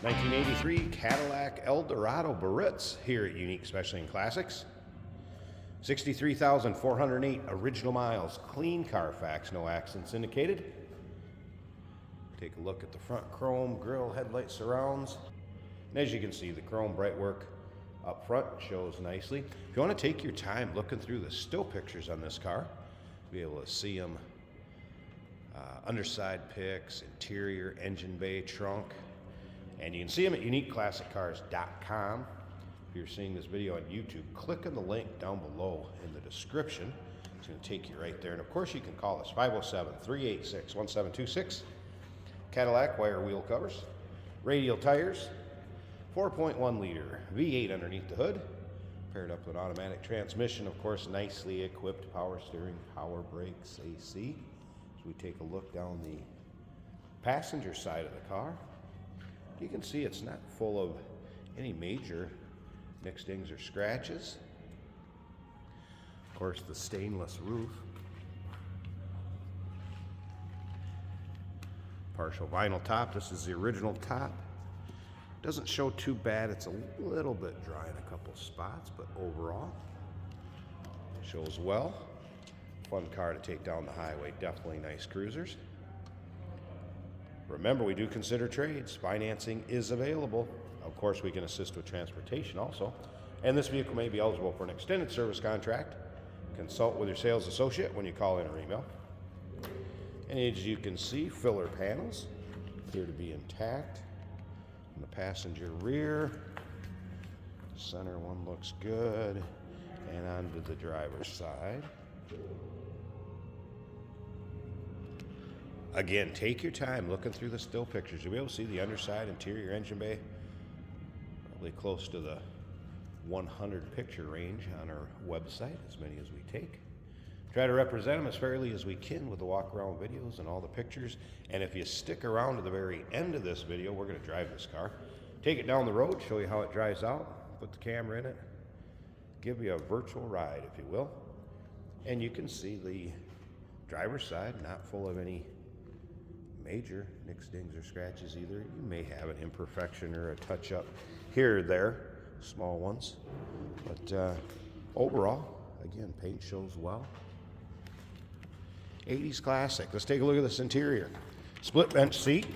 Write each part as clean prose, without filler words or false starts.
1983 Cadillac Eldorado Biarritz here at Unique Specialty and Classics. 63,408 original miles, clean Carfax, no accidents indicated. Take a look at the front chrome grille, headlight surrounds. And as you can see, the chrome bright work up front shows nicely. If you want to take your time looking through the still pictures on this car, be able to see them, underside pics, interior, engine bay, trunk, and you can see them at uniqueclassiccars.com. If you're seeing this video on YouTube, click on the link down below in the description. It's going to take you right there. And of course, you can call us 507-386-1726. Cadillac wire wheel covers, radial tires, 4.1 liter V8 underneath the hood, paired up with an automatic transmission, of course, nicely equipped power steering, power brakes, AC. As we take a look down the passenger side of the car, you can see it's not full of any major nicks, dings, or scratches. Of course, the stainless roof. Partial vinyl top. This is the original top. Doesn't show too bad. It's a little bit dry in a couple spots, but overall, shows well. Fun car to take down the highway. Definitely nice cruisers. Remember, we do consider trades. Financing is available. Of course, we can assist with transportation also. And this vehicle may be eligible for an extended service contract. Consult with your sales associate when you call in or email. And as you can see, filler panels appear to be intact. On the passenger rear, center one looks good. And onto the driver's side. Again, take your time looking through the still pictures. You'll be able to see the underside, interior, engine bay, probably close to the 100 picture range on our website, as many as we take. Try to represent them as fairly as we can with the walk around videos and all the pictures. And if you stick around to the very end of this video, we're going to drive this car, take it down the road, show you how it drives out, put the camera in it, give you a virtual ride, if you will. And you can see the driver's side, not full of any major nicks, dings, or scratches either. You may have an imperfection or a touch-up here or there, small ones. But overall, again, paint shows well. 80s classic. Let's take a look at this interior. Split bench seat.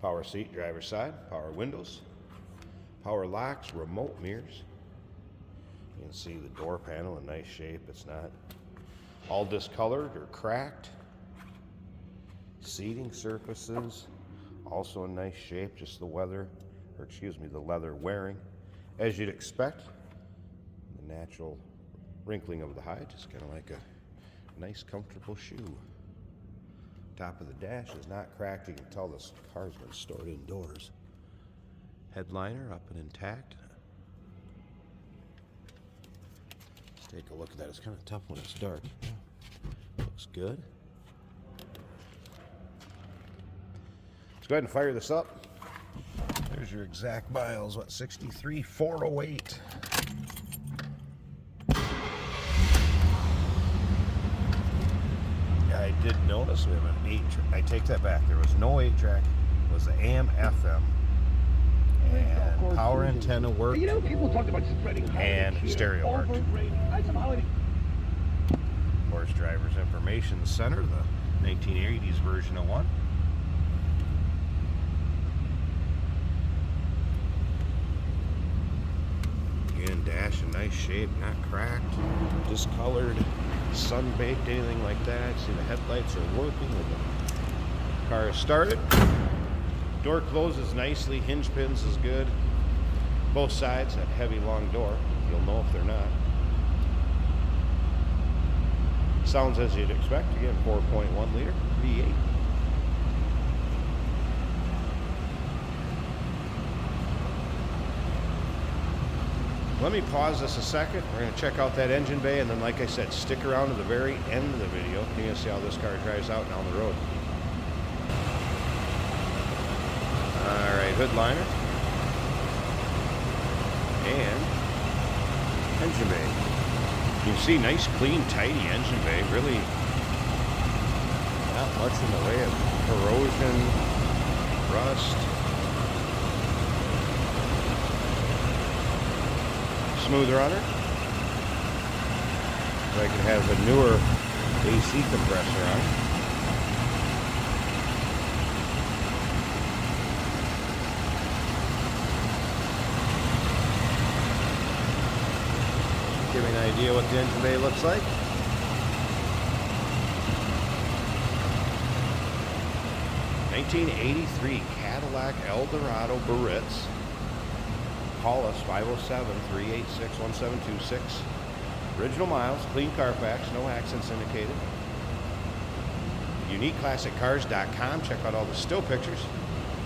Power seat, driver's side. Power windows. Power locks, remote mirrors. You can see the door panel in nice shape. It's not all discolored or cracked. Seating surfaces also in nice shape, just the leather wearing as you'd expect. The natural wrinkling of the hide, just kind of like a nice comfortable shoe. Top of the dash is not cracked. You can tell this car's been stored indoors. Headliner up and intact. Take a look at that. It's kind of tough when it's dark. Looks good. Let's go ahead and fire this up. There's your exact miles. 63,408. Yeah, I did notice we have an 8-track. I take that back. There was no 8-track. It was the AM, FM. And power antenna work, people talk about spreading and stereo work. Of course, driver's information center, the 1980s version of one. Again, dash in nice shape, not cracked, discolored, sun-baked, anything like that. See, the headlights are working when the car is started. Door closes nicely, hinge pins is good. Both sides, that heavy long door, you'll know if they're not. Sounds as you'd expect, again, 4.1 liter V8. Let me pause this a second. We're going to check out that engine bay, and then, like I said, stick around to the very end of the video. You're going to see how this car drives out down the road. Alright, hood liner. And engine bay. You can see nice, clean, tidy engine bay. Really not much in the way of corrosion rust. Smooth runner. Like it has a newer AC compressor on it. Give me an idea what the engine bay looks like. '83 Cadillac Eldorado Biarritz. Call us 507-386-1726. Original miles, clean Carfax, no accidents indicated. UniqueClassicCars.com. Check out all the still pictures.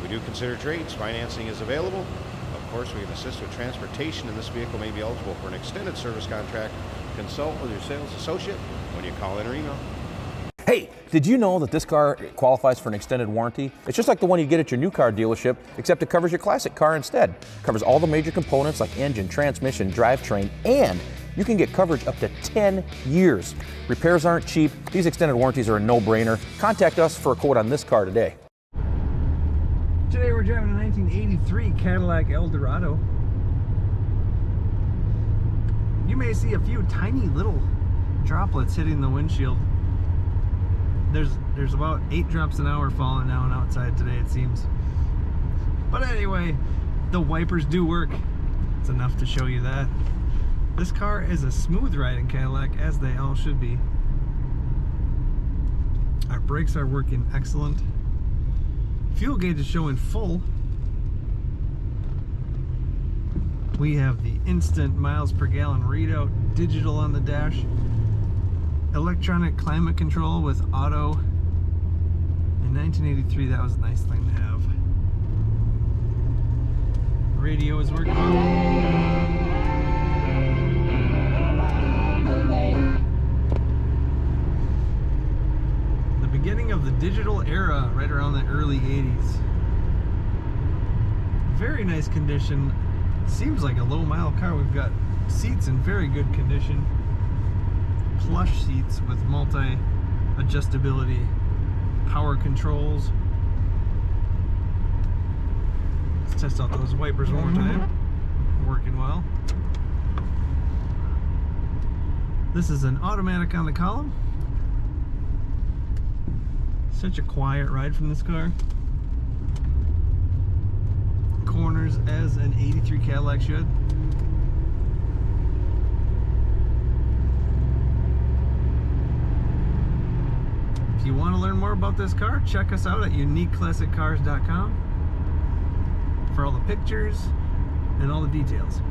We do consider trades. Financing is available. Of course, we can assist with transportation, and this vehicle may be eligible for an extended service contract. Consult with your sales associate when you call in or email. Hey, did you know that this car qualifies for an extended warranty? It's just like the one you get at your new car dealership, except it covers your classic car instead. It covers all the major components like engine, transmission, drivetrain, and you can get coverage up to 10 years. Repairs aren't cheap. These extended warranties are a no-brainer. Contact us for a quote on this car today. Today we're driving a 1983 Cadillac Eldorado. You may see a few tiny little droplets hitting the windshield. There's about 8 drops an hour falling down outside today, it seems. But anyway, the wipers do work. It's enough to show you that. This car is a smooth riding Cadillac, as they all should be. Our brakes are working excellent. Fuel gauge is showing full. We have the instant miles per gallon readout, digital on the dash. Electronic climate control with auto. In 1983, that was a nice thing to have. Radio is working. The beginning of the digital era, right around the early 80s. Very nice condition. Seems like a low mile car. We've got seats in very good condition. Plush seats with multi-adjustability power controls. Let's test out those wipers one more time. Working well. This is an automatic on the column. Such a quiet ride from this car. Corners as an 83 Cadillac should. If you want to learn more about this car, check us out at UniqueClassicCars.com for all the pictures and all the details.